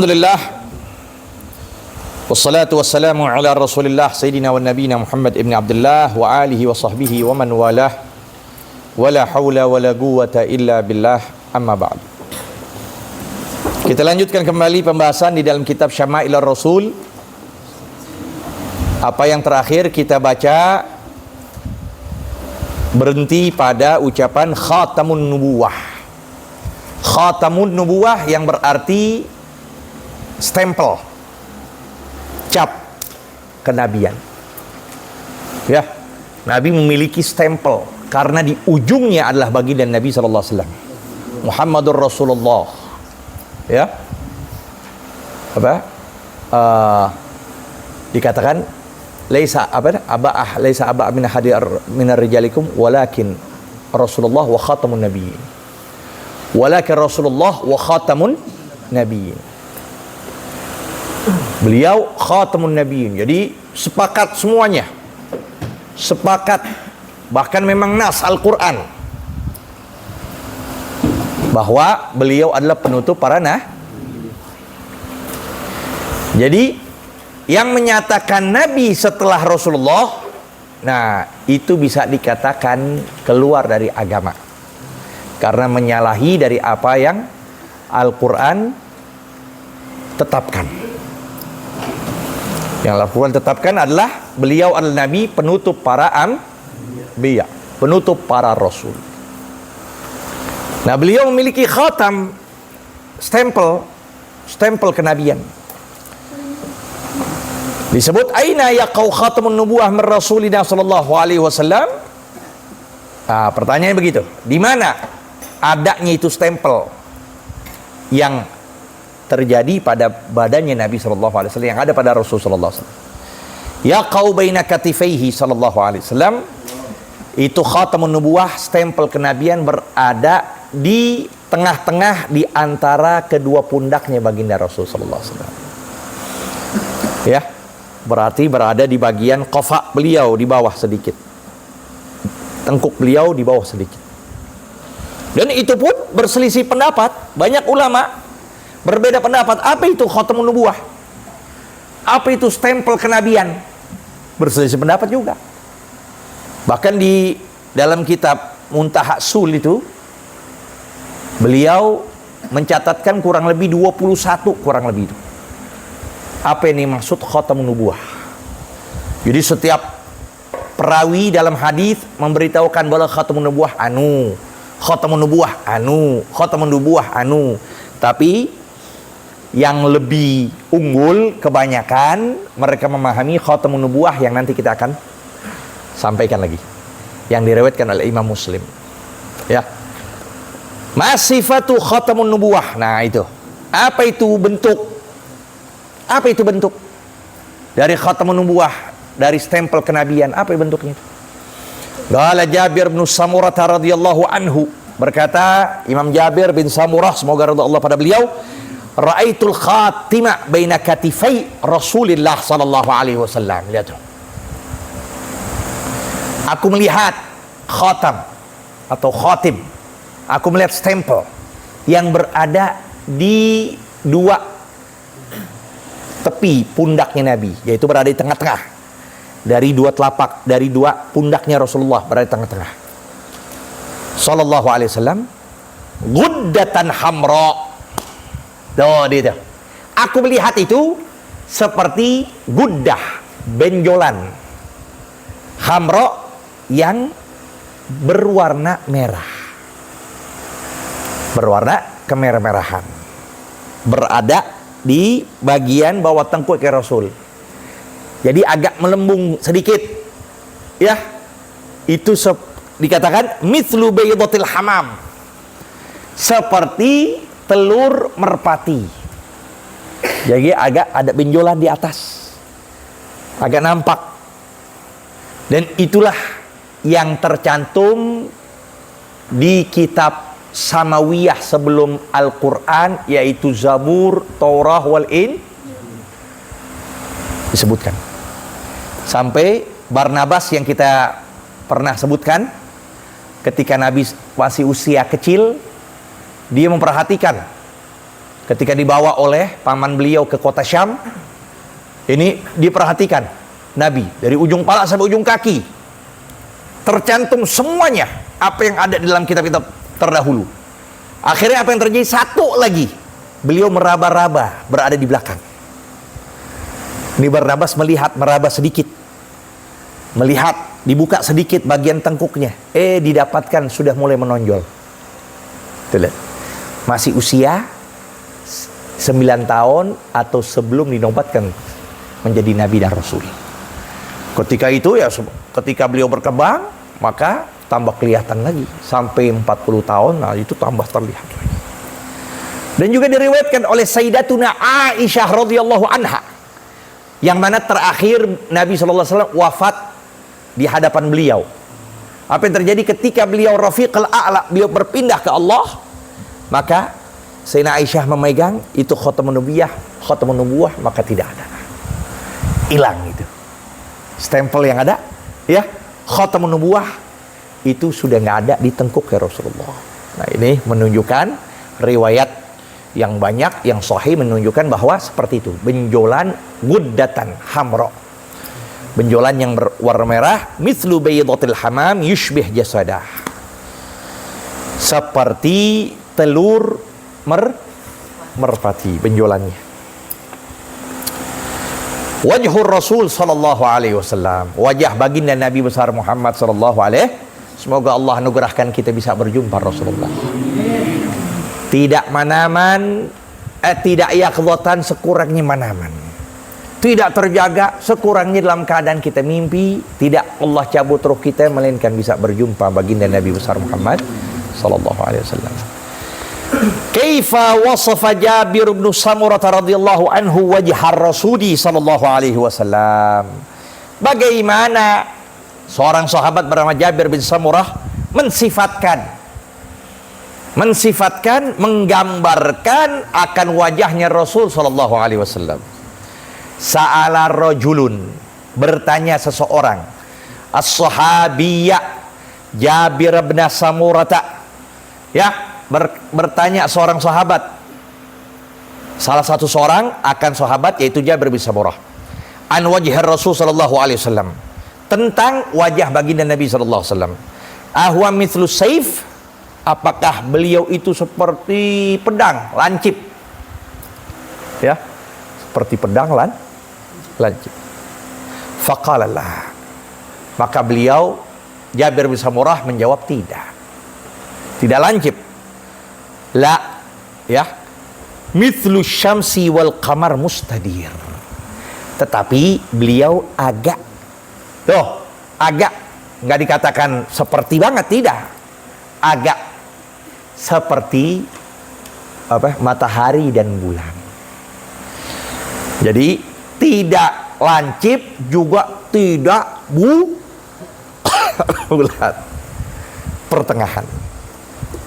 Alhamdulillah wassalatu wassalamu ala rasulillah sayyidina wa nabiyina Muhammad ibn Abdullah wa alihi wa sahbihi wa man walah wala hawla wala quwwata illa billah amma ba'd. Kita lanjutkan kembali pembahasan di dalam kitab Syama'ilur Rasul. Apa yang terakhir kita baca berhenti pada ucapan khatamun nubuwah. Khatamun nubuwah yang berarti stempel, cap kenabian. Ya, Nabi memiliki stempel karena di ujungnya adalah baginda Nabi sallallahu alaihi wasallam, Muhammadur Rasulullah. Ya, apa? Dikatakan laisa aba min hadir minar rijalikum walakin Rasulullah wa khatamun nabiyyin. Walakin Rasulullah wa khatamun nabiyyin. Beliau khatamun nabiyyin. Jadi sepakat semuanya. Sepakat. Bahkan memang nas Al-Quran bahwa beliau adalah penutup para nabi. Jadi yang menyatakan nabi setelah Rasulullah, nah itu bisa dikatakan keluar dari agama karena menyalahi dari apa yang Al-Quran tetapkan. Yang Al-Quran tetapkan adalah beliau adalah nabi penutup para anbiya, penutup para rasul. Nah, beliau memiliki khatam, stempel kenabian. Disebut aina yaqau khatamun nubuwah min Rasulina sallallahu alaihi wasallam. Nah, pertanyaannya begitu. Di mana adanya itu stempel yang terjadi pada badannya Nabi sallallahu alaihi wasallam, yang ada pada Rasul sallallahu alaihi wasallam? Yaqau baina katifaihi sallallahu alaihi wasallam. Itu khatamun nubuwah, stempel kenabian berada di tengah-tengah di antara kedua pundaknya baginda Rasul sallallahu alaihi wasallam. Ya, berarti berada di bagian qafa beliau di bawah sedikit. Tengkuk beliau di bawah sedikit. Dan itu pun berselisih pendapat, banyak ulama berbeda pendapat. Apa itu khatamun nubuwah? Apa itu stempel kenabian? Berselisih pendapat juga. Bahkan di dalam kitab Muntaha Sul itu beliau mencatatkan kurang lebih 21 kurang lebih itu. Apa ini maksud khatamun nubuwah? Jadi setiap perawi dalam hadis memberitahukan bahwa khatamun nubuwah anu, khatamun nubuwah anu, khatamun nubuwah anu. Tapi yang lebih unggul kebanyakan mereka memahami khatamun nubuwah yang nanti kita akan sampaikan lagi, yang diriwayatkan oleh Imam Muslim. Ya, masifatu khatamun nubuwah. Nah itu, apa itu bentuk? Apa itu bentuk dari khatamun nubuwah, dari stempel kenabian? Apa bentuknya? Qala Jabir bin Samurah radhiyallahu anhu, berkata Imam Jabir bin Samurah, semoga ridha Allah pada beliau, ra'aitul khatima baina katifai Rasulillah sallallahu alaihi wasallam. Lihat tuh. Aku melihat khatam atau khatim. Aku melihat stempel yang berada di dua tepi pundaknya Nabi, yaitu berada di tengah-tengah. Dari dua telapak, dari dua pundaknya Rasulullah berada di tengah-tengah. Sallallahu alaihi wasallam, guddatan hamra. Tuh, dia. Aku melihat itu seperti guddah, benjolan, hamra yang berwarna merah, berwarna kemerah-merahan, berada di bagian bawah tengkuk Rasul. Jadi agak melembung sedikit, ya. Itu dikatakan mithlu baydatil hamam, seperti telur merpati. Jadi agak ada benjolan di atas, agak nampak. Dan itulah yang tercantum di kitab Samawiyah sebelum Al-Quran, yaitu Zabur, Taurah, wal disebutkan. Sampai Barnabas yang kita pernah sebutkan, ketika Nabi masih usia kecil, dia memperhatikan ketika dibawa oleh paman beliau ke kota Syam, ini diperhatikan Nabi dari ujung pala sampai ujung kaki, tercantum semuanya apa yang ada di dalam kitab-kitab terdahulu. Akhirnya apa yang terjadi? Satu lagi, beliau meraba-raba berada di belakang. Ini Barnabas meraba sedikit, melihat, dibuka sedikit bagian tengkuknya, didapatkan sudah mulai menonjol. Tuh lihat, masih usia 9 tahun atau sebelum dinobatkan menjadi Nabi dan Rasul. Ketika itu ya, ketika beliau berkembang, maka tambah kelihatan lagi. Sampai 40 tahun, nah itu tambah terlihat lagi. Dan juga diriwayatkan oleh Sayyidatuna Aisyah radhiyallahu anha, yang mana terakhir Nabi SAW wafat di hadapan beliau. Apa yang terjadi ketika beliau Rafiqul A'la, beliau berpindah ke Allah, maka Sayyidina Aisyah memegang itu khatamun nubuwah, maka tidak ada, hilang itu stempel yang ada, ya, khatamun nubuwah itu sudah nggak ada di tengkuk ya Rasulullah. Nah, ini menunjukkan riwayat yang banyak yang sahih menunjukkan bahwa seperti itu, benjolan guddatan hamra, benjolan yang berwarna merah, mithlu baydatil hamam yushbih jasadah, seperti telur merpati benjolannya. Wajhur Rasul sallallahu alaihi wasallam, wajah baginda Nabi besar Muhammad sallallahu alaihi, semoga Allah anugerahkan kita bisa berjumpa Rasulullah. Tidak manaman, tidak yaqdhatan, sekurangnya manaman. Tidak terjaga, sekurangnya dalam keadaan kita mimpi, tidak Allah cabut roh kita, melainkan bisa berjumpa baginda Nabi besar Muhammad sallallahu alaihi wasallam. Kaifa wasafa Jabir bin Samurah radhiyallahu anhu wajhar Rasuli sallallahu alaihi wasallam. Bagaimana seorang sahabat bernama Jabir bin Samurah mensifatkan, menggambarkan akan wajahnya Rasul sallallahu alaihi wasallam. Sa'ala rajulun, bertanya seseorang, as-sahabiyya Jabir bin Samurah, ya, bertanya seorang sahabat, salah satu seorang akan sahabat yaitu Jabir bin Samurah, an wajhir Rasul sallallahu alaihi wasallam, tentang wajah baginda Nabi sallallahu alaihi wasallam. Ahwa mithlu saif, apakah beliau itu seperti pedang lancip, ya, seperti pedang lancip. Faqala la, maka beliau Jabir bin Samurah menjawab tidak lancip. La, ya, mithlu syamsi wal qamar mustadir, tetapi beliau agak nggak dikatakan seperti banget, tidak, agak seperti matahari dan bulan. Jadi tidak lancip juga tidak bulat, pertengahan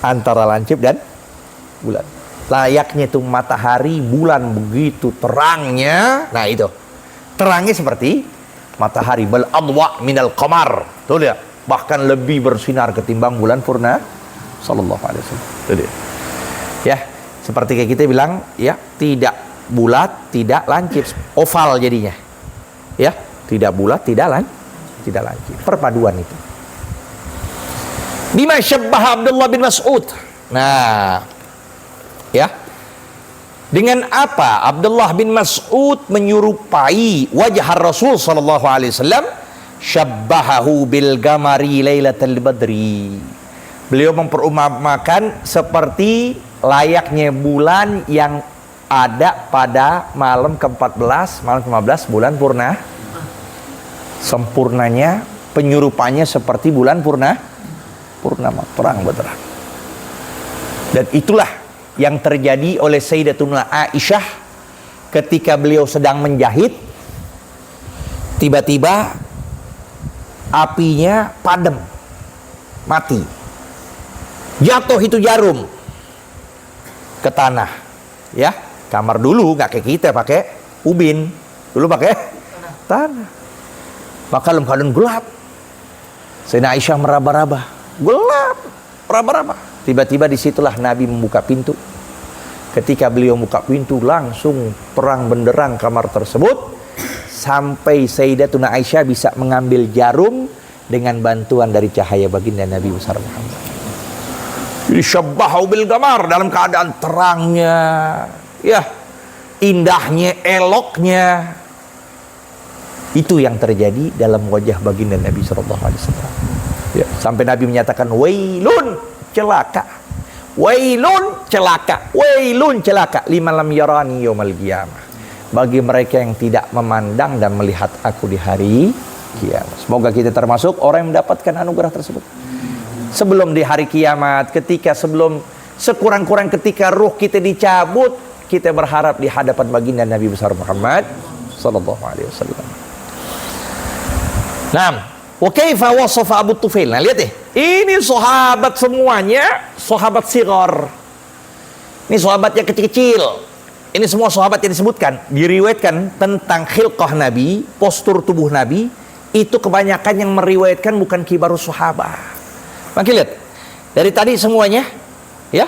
antara lancip dan bulan. Layaknya itu matahari, bulan begitu terangnya. Nah itu, terangnya seperti matahari, bal adwa minal qamar. Tuh lihat, bahkan lebih bersinar ketimbang bulan purna sallallahu alaihi wasallam. Tuh dia. Ya, seperti kayak kita bilang, ya, tidak bulat, tidak lancip, oval jadinya. Ya, tidak bulat, tidak lancip. Perpaduan itu. Bima syabbaha Abdullah bin Mas'ud. Nah, ya, dengan apa Abdullah bin Mas'ud menyerupai wajah Rasul sallallahu alaihi wasallam? Syabbahahu bil gamari lailatul badri. Beliau memperumpamakan seperti layaknya bulan yang ada pada malam ke-14, malam ke-15 bulan purna. Sempurnanya, penyerupanya seperti bulan purnama, terang benderang. Dan itulah yang terjadi oleh Sayyidatuna Aisyah ketika beliau sedang menjahit, tiba-tiba apinya padam, mati, jatuh itu jarum ke tanah, ya. Kamar dulu nggak kayak kita pakai ubin, dulu pakai tanah, maka dalam keadaan gelap. Sayyidina Aisyah meraba-raba, gelap, meraba-raba. Tiba-tiba disitulah Nabi membuka pintu. Ketika beliau buka pintu, langsung terang benderang kamar tersebut, sampai Sayyidatuna Aisyah bisa mengambil jarum dengan bantuan dari cahaya baginda Nabi besar Muhammad. Syabbahu bil gamar, dalam keadaan terangnya, ya, indahnya, eloknya. Itu yang terjadi dalam wajah baginda Nabi sallallahu alaihi wasallam. Ya, sampai Nabi menyatakan, wailun, celaka. Wailun, celaka. Wailun, celaka. Liman lam yarani yaumal qiyamah. Bagi mereka yang tidak memandang dan melihat aku di hari kiamat. Semoga kita termasuk orang yang mendapatkan anugerah tersebut. Sebelum di hari kiamat, sebelum sekurang-kurang ketika ruh kita dicabut, kita berharap di hadapan baginda Nabi besar Muhammad sallallahu alaihi wasallam. Nah, wa kaifa wasafa Abu Tufail. Nah, lihat deh. Ini sahabat semuanya, sahabat sighar. Ini sahabat yang kecil-kecil. Ini semua sahabat yang disebutkan, diriwayatkan tentang khilqah Nabi, postur tubuh Nabi, itu kebanyakan yang meriwayatkan bukan kibarus sahabat. Maka lihat, dari tadi semuanya, ya,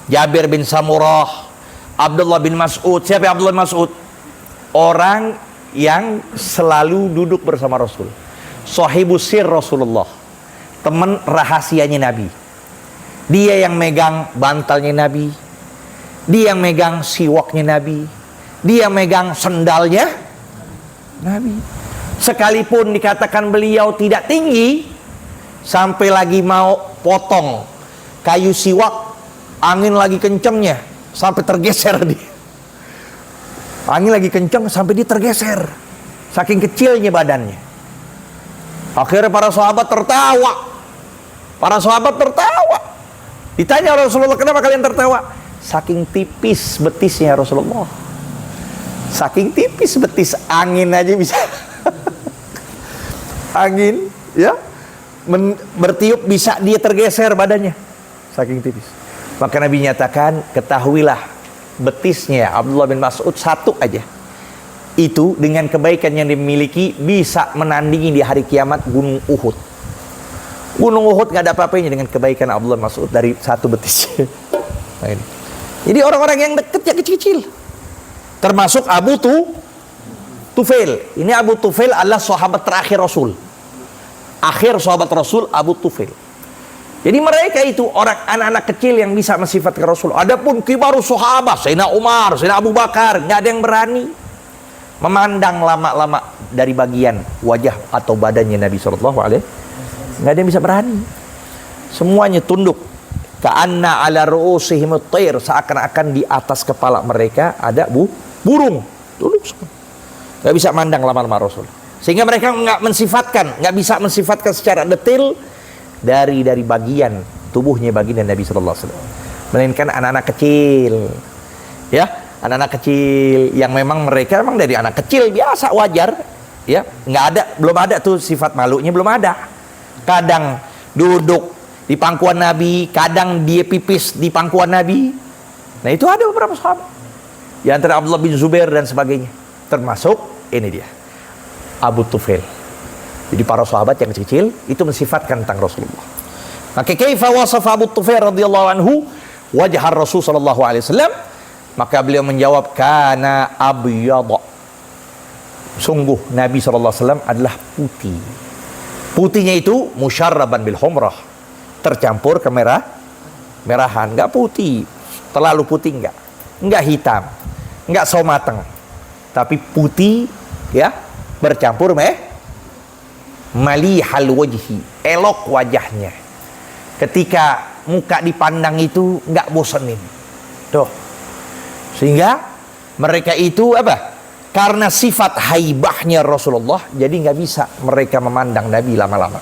Jabir bin Samurah, Abdullah bin Mas'ud. Siapa Abdullah bin Mas'ud? Orang yang selalu duduk bersama Rasul. Sahibus sir Rasulullah, teman rahasianya Nabi. Dia yang megang bantalnya Nabi, dia yang megang siwaknya Nabi, dia yang megang sendalnya Nabi. Sekalipun dikatakan beliau tidak tinggi, sampai lagi mau potong kayu siwak, angin lagi kencengnya, sampai tergeser dia. Angin lagi kenceng sampai dia tergeser, saking kecilnya badannya. Akhirnya para sahabat tertawa. Para sahabat tertawa. Ditanya Rasulullah, kenapa kalian tertawa? Saking tipis betisnya Rasulullah. Saking tipis betis, angin aja bisa. Angin, ya, bertiup bisa dia tergeser badannya. Saking tipis. Maka Nabi nyatakan, ketahuilah betisnya Abdullah bin Mas'ud satu aja. Itu dengan kebaikan yang dimiliki bisa menandingi di hari kiamat gunung Uhud. Gunung Uhud gak ada apa-apanya dengan kebaikan Abdullah bin Mas'ud dari satu betis. Nah, ini. Jadi orang-orang yang dekat, yang kecil-kecil, termasuk Abu Tufail. Ini Abu Tufail adalah sahabat terakhir Rasul. Akhir sahabat Rasul Abu Tufail. Jadi mereka itu orang anak-anak kecil yang bisa mensifatkan Rasul. Adapun kibarus sahabat, Sayyidina Umar, Sayyidina Abu Bakar, nggak ada yang berani memandang lama-lama dari bagian wajah atau badannya Nabi Sallallahu Alaihi Wasallam. Nggak ada yang bisa berani. Semuanya tunduk. Ka'anna ala ru'usihim at-tayr, seakan-akan di atas kepala mereka ada burung. Tunduk semua. Nggak bisa mandang lama-lama Rasul. Sehingga mereka nggak bisa mensifatkan secara detail dari bagian tubuhnya baginda Nabi Sallallahu Alaihi Wasallam. Melainkan anak-anak kecil, ya, anak-anak kecil yang memang mereka memang dari anak kecil biasa, wajar, ya, belum ada tuh sifat malunya, belum ada. Kadang duduk di pangkuan Nabi, kadang dia pipis di pangkuan Nabi. Nah, itu ada beberapa sahabat. Di antara Abdullah bin Zubair dan sebagainya. Termasuk ini dia, Abu Tufail. Jadi para sahabat yang kecil itu mensifatkan tentang Rasulullah. Maka kaifa wasafa Abu Tufail radhiyallahu anhu wajah Rasul sallallahu alaihi wasallam? Maka beliau menjawab, kana abyadha. Sungguh Nabi sallallahu alaihi wasallam adalah putih. Putihnya itu musyarraban bil humrah, tercampur merahan, enggak putih, terlalu putih enggak hitam, enggak sawo mateng. Tapi putih, ya, bercampur malihal wajhi, elok wajahnya. Ketika muka dipandang itu enggak bosenin. Tuh. Sehingga mereka itu apa? Karena sifat haibahnya Rasulullah, jadi nggak bisa mereka memandang Nabi lama-lama.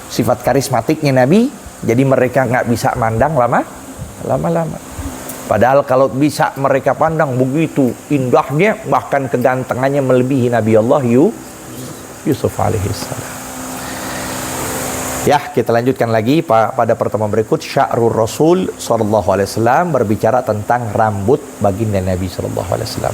Sifat karismatiknya Nabi, jadi mereka nggak bisa mandang lama-lama. Padahal kalau bisa mereka pandang begitu indahnya, bahkan kegantengannya melebihi Nabi Allah Yusuf alaihissalam. Ya, kita lanjutkan lagi pada pertemuan berikut. Sya'rul Rasul sallallahu alaihi wasallam berbicara tentang rambut baginda Nabi sallallahu alaihi wasallam.